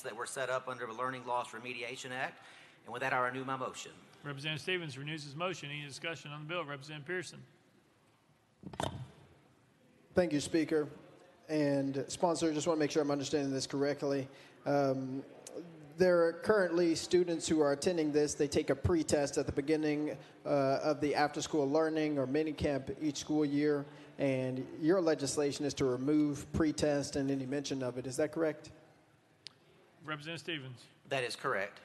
that were set up under the Learning Loss Remediation Act. And with that, I renew my motion. Representative Stevens renews his motion. Any discussion on the bill? Representative Pearson. Thank you, Speaker. And sponsor, just want to make sure I'm understanding this correctly. There are currently students who are attending this. They take a pre-test at the beginning of the after-school learning or mini-camp each school year. And your legislation is to remove pre-test and any mention of it. Is that correct? Representative Stevens. That is correct.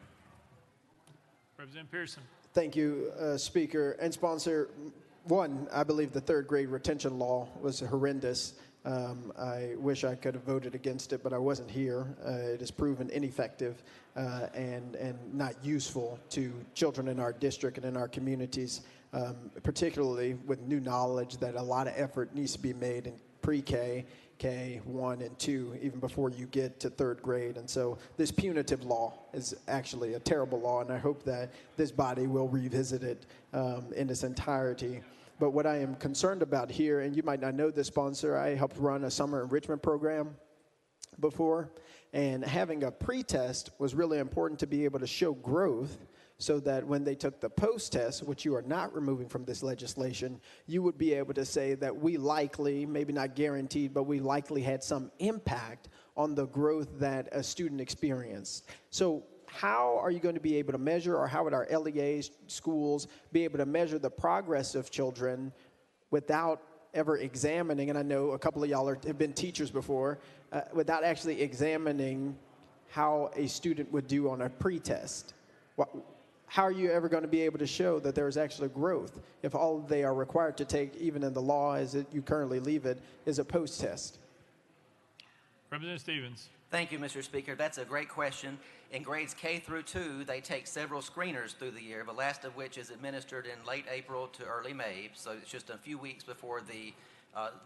Representative Pearson. Thank you, Speaker. And sponsor, one, I believe the third grade retention law was horrendous. I wish I could have voted against it, but I wasn't here. It has proven ineffective and not useful to children in our district and in our communities, particularly with new knowledge that a lot of effort needs to be made in pre-K, K1 and 2, even before you get to third grade. And so this punitive law is actually a terrible law, and I hope that this body will revisit it in its entirety. But what I am concerned about here, and you might not know this, sponsor, I helped run a summer enrichment program before, and having a pre-test was really important to be able to show growth so that when they took the post-test, which you are not removing from this legislation, you would be able to say that we likely, maybe not guaranteed, but we likely had some impact on the growth that a student experienced. So how are you going to be able to measure, or how would our LEA schools be able to measure the progress of children without ever examining, and I know a couple of y'all have been teachers before, without actually examining how a student would do on a pre-test? How are you ever going to be able to show that there is actually growth if all they are required to take, even in the law as you currently leave it, is a post-test? Representative Stevens. Thank you, Mr. Speaker. That's a great question. In grades K through 2, they take several screeners through the year, the last of which is administered in late April to early May, so it's just a few weeks before the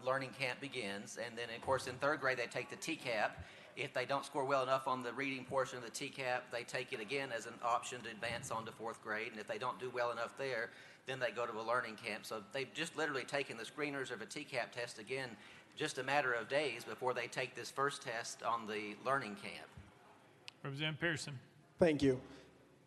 learning camp begins. And then, of course, in third grade, they take the TCAP. If they don't score well enough on the reading portion of the TCAP, they take it again as an option to advance on to fourth grade. And if they don't do well enough there, then they go to a learning camp. So they've just literally taken the screeners of a TCAP test again just a matter of days before they take this first test on the learning camp. Representative Pearson. Thank you.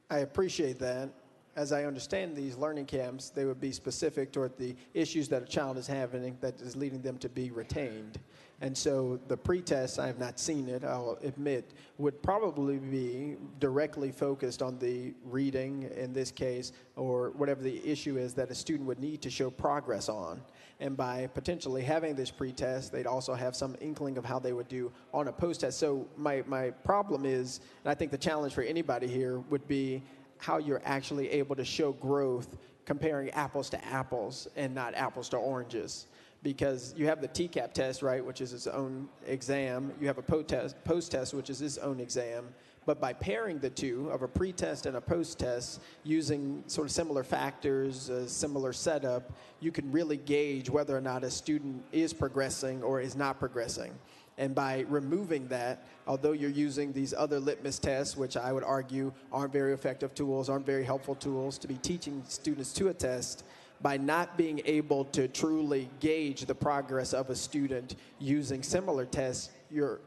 I appreciate that. As I understand these learning camps, they would be specific toward the issues that a child is having that is leading them to be retained. And so the pre-test, I have not seen it, I'll admit, would probably be directly focused on the reading in this case, or whatever the issue is that a student would need to show progress on. And by potentially having this pre-test, they'd also have some inkling of how they would do on a post-test. So my problem is, and I think the challenge for anybody here would be how you're actually able to show growth comparing apples to apples and not apples to oranges. Because you have the TCAP test, right, which is its own exam. You have a post-test, which is its own exam. But by pairing the two, of a pre-test and a post-test, using sort of similar factors, a similar setup, you can really gauge whether or not a student is progressing or is not progressing. And by removing that, although you're using these other litmus tests, which I would argue aren't very effective tools, aren't very helpful tools to be teaching students to a test, by not being able to truly gauge the progress of a student using similar tests, you're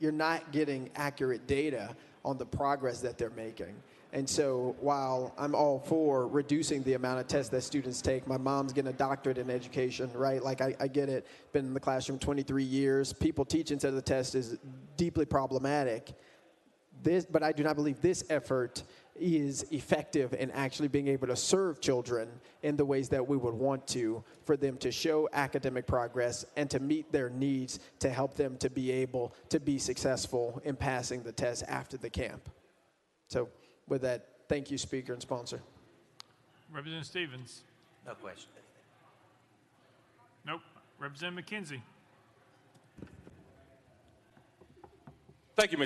not getting accurate data on the progress that they're making. And so while I'm all for reducing the amount of tests that students take, my mom's getting a doctorate in education, right? Like, I get it, been in the classroom 23 years. People teaching to the test is deeply problematic. But I do not believe this effort is effective in actually being able to serve children in the ways that we would want to, for them to show academic progress and to meet their needs to help them to be able to be successful in passing the test after the camp. So with that, thank you, Speaker and sponsor. Representative Stevens. No question. Nope. Representative McKenzie. Thank you, Mr.